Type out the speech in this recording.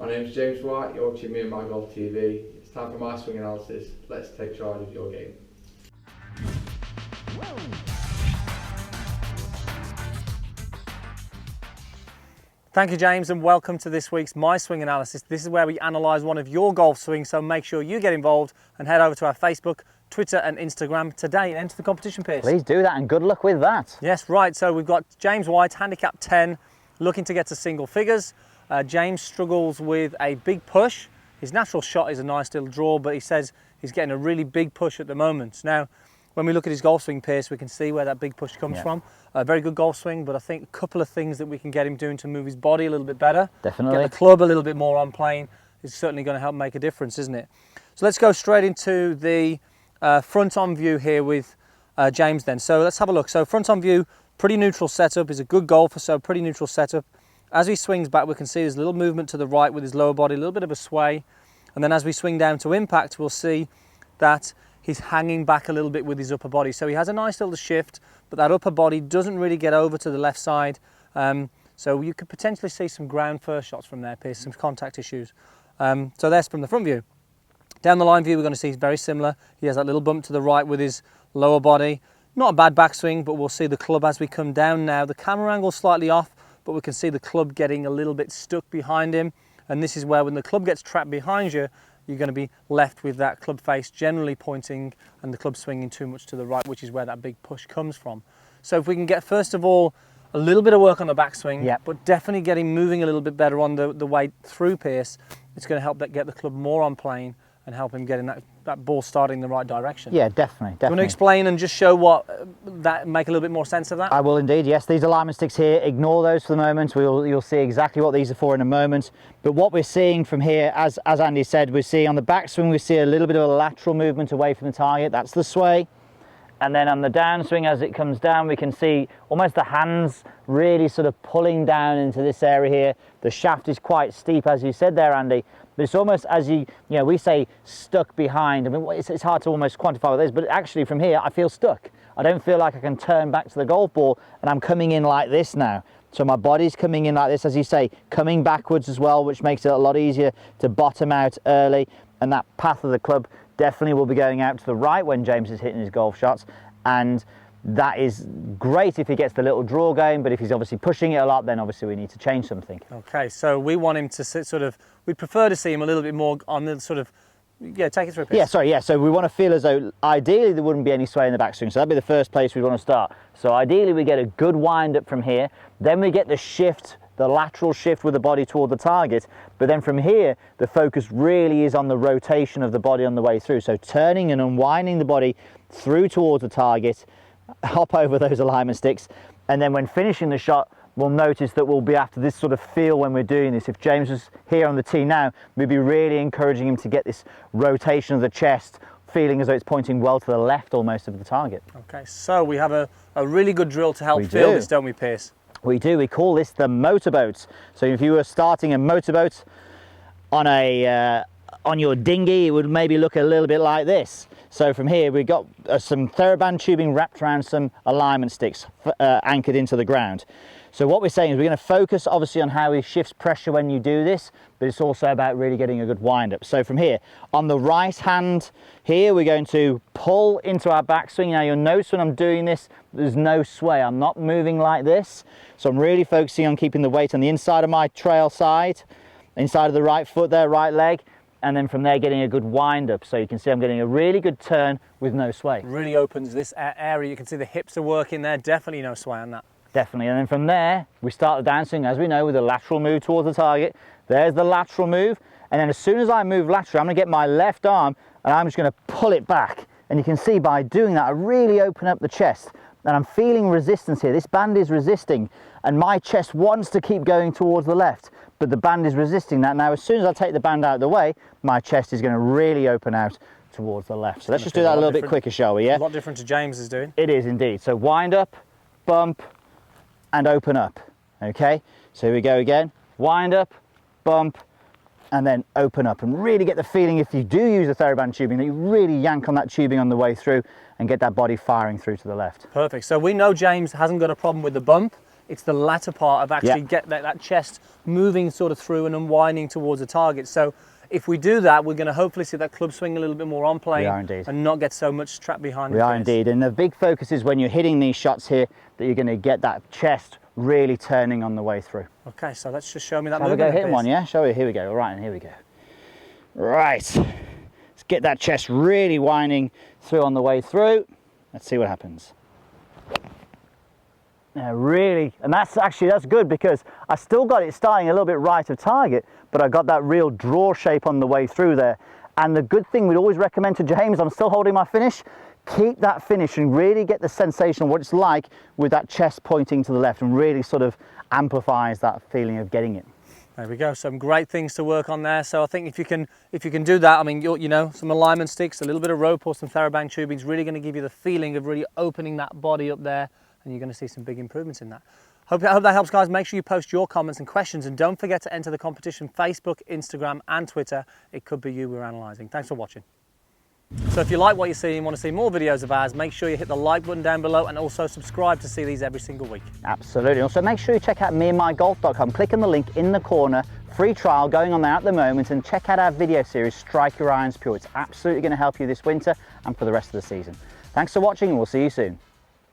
My name's James White, you're watching me and my Golf TV. It's time for my swing analysis. Let's take charge of your game. Thank you, James, and welcome to this week's My Swing Analysis. This is where we analyse one of your golf swings, so make sure you get involved and head over to our Facebook, Twitter and Instagram today and enter the competition, Pierce. Please do that, and good luck with that. Yes, right, so we've got James White, handicap 10, looking to get to single figures. James struggles with a big push. His natural shot is a nice little draw, but he says he's getting a really big push at the moment. Now, when we look at his golf swing, Pierce, we can see where that big push comes from. A very good golf swing, but I think a couple of things that we can get him doing to move his body a little bit better. Definitely. Get the club a little bit more on plane is certainly going to help make a difference, isn't it? So let's go straight into the front-on view here with James then. So let's have a look. So front-on view, pretty neutral setup. He's a good golfer, so pretty neutral setup. As he swings back, we can see there's a little movement to the right with his lower body, a little bit of a sway. And then as we swing down to impact, we'll see that he's hanging back a little bit with his upper body. So he has a nice little shift, but that upper body doesn't really get over to the left side. So you could potentially see some ground first shots from there, Pierce, some contact issues. So there's from the front view. Down the line view, we're going to see very similar. He has that little bump to the right with his lower body. Not a bad backswing, but we'll see the club as we come down now. The camera angle's slightly off, but we can see the club getting a little bit stuck behind him. And this is where when the club gets trapped behind you, you're going to be left with that club face generally pointing and the club swinging too much to the right, which is where that big push comes from. So if we can get, first of all, a little bit of work on the backswing, but definitely get him moving a little bit better on the way through, Pierce, it's going to help that get the club more on plane and help him getting that ball starting in the right direction. Yeah, definitely. Do you want to explain and just show what make a little bit more sense of that? I will indeed, yes. These alignment sticks here, ignore those for the moment. You'll see exactly what these are for in a moment. But what we're seeing from here, as Andy said, we see on the backswing, we see a little bit of a lateral movement away from the target. That's the sway. And then on the downswing, as it comes down, we can see almost the hands really sort of pulling down into this area here. The shaft is quite steep, as you said there, Andy. But it's almost as we say stuck behind. I mean, it's hard to almost quantify what it is, but actually from here, I feel stuck. I don't feel like I can turn back to the golf ball, and I'm coming in like this now. So my body's coming in like this, as you say, coming backwards as well, which makes it a lot easier to bottom out early. And that path of the club definitely will be going out to the right when James is hitting his golf shots. And that is great if he gets the little draw going, but if he's obviously pushing it a lot, then obviously we need to change something. Okay, so we want him to sit we'd prefer to see him a little bit more on the take it through, Pierce. So we want to feel as though ideally there wouldn't be any sway in the backswing, so that'd be the first place we want to start. So ideally we get a good wind up from here, then we get the shift, the lateral shift with the body toward the target, but then from here the focus really is on the rotation of the body on the way through. So turning and unwinding the body through towards the target, hop over those alignment sticks, and then when finishing the shot, we'll notice that we'll be after this sort of feel when we're doing this. If James was here on the tee now, we'd be really encouraging him to get this rotation of the chest, feeling as though it's pointing well to the left almost of the target. Okay, so we have a really good drill to help feel this, don't we, Pierce? We do. We call this the Motorboats. So if you were starting a motorboat on your dinghy, it would maybe look a little bit like this. So from here we've got some TheraBand tubing wrapped around some alignment sticks anchored into the ground. So what we're saying is we're going to focus obviously on how he shifts pressure when you do this, but it's also about really getting a good wind up. So from here, on the right hand here, we're going to pull into our backswing. Now you'll notice when I'm doing this, there's no sway. I'm not moving like this. So I'm really focusing on keeping the weight on the inside of my trail side, inside of the right foot there, right leg. And then from there getting a good wind up. So you can see I'm getting a really good turn with no sway. Really opens this area. You can see the hips are working there. Definitely no sway on that. Definitely. And then from there, we start the downswing, as we know, with a lateral move towards the target. There's the lateral move. And then as soon as I move laterally, I'm going to get my left arm and I'm just going to pull it back. And you can see by doing that, I really open up the chest. And I'm feeling resistance here. This band is resisting. And my chest wants to keep going towards the left, but the band is resisting that. Now, as soon as I take the band out of the way, my chest is going to really open out towards the left. So let's just do that a little bit quicker, shall we? Yeah. A lot different to James is doing. It is indeed. So wind up, bump, and open up. Okay. So here we go again. Wind up, bump, and then open up, and really get the feeling, if you do use the TheraBand tubing, that you really yank on that tubing on the way through and get that body firing through to the left. Perfect. So we know James hasn't got a problem with the bump. It's the latter part of actually get that chest moving sort of through and unwinding towards the target. So if we do that, we're going to hopefully see that club swing a little bit more on plane and not get so much trapped behind the face. We are indeed, and the big focus is when you're hitting these shots here that you're going to get that chest really turning on the way through. Okay, so let's just show me that Shall we movement. go hitting one, yeah? Shall we? Here we go. All right, and here we go. Right, let's get that chest really winding through on the way through. Let's see what happens. Yeah, really, and that's good because I still got it starting a little bit right of target, but I got that real draw shape on the way through there. And the good thing we'd always recommend to James, I'm still holding my finish, keep that finish and really get the sensation of what it's like with that chest pointing to the left, and really sort of amplifies that feeling of getting it. There we go, some great things to work on there. So I think if you can do that, I mean, you know, some alignment sticks, a little bit of rope or some TheraBand tubing is really going to give you the feeling of really opening that body up there, and you're going to see some big improvements in that. I hope that helps, guys. Make sure you post your comments and questions, and don't forget to enter the competition Facebook, Instagram and Twitter. It could be you we're analysing. Thanks for watching. So if you like what you see and want to see more videos of ours, make sure you hit the like button down below and also subscribe to see these every single week. Absolutely. Also make sure you check out meandmygolf.com. Click on the link in the corner. Free trial going on there at the moment, and check out our video series, Strike Your Irons Pure. It's absolutely going to help you this winter and for the rest of the season. Thanks for watching, and we'll see you soon.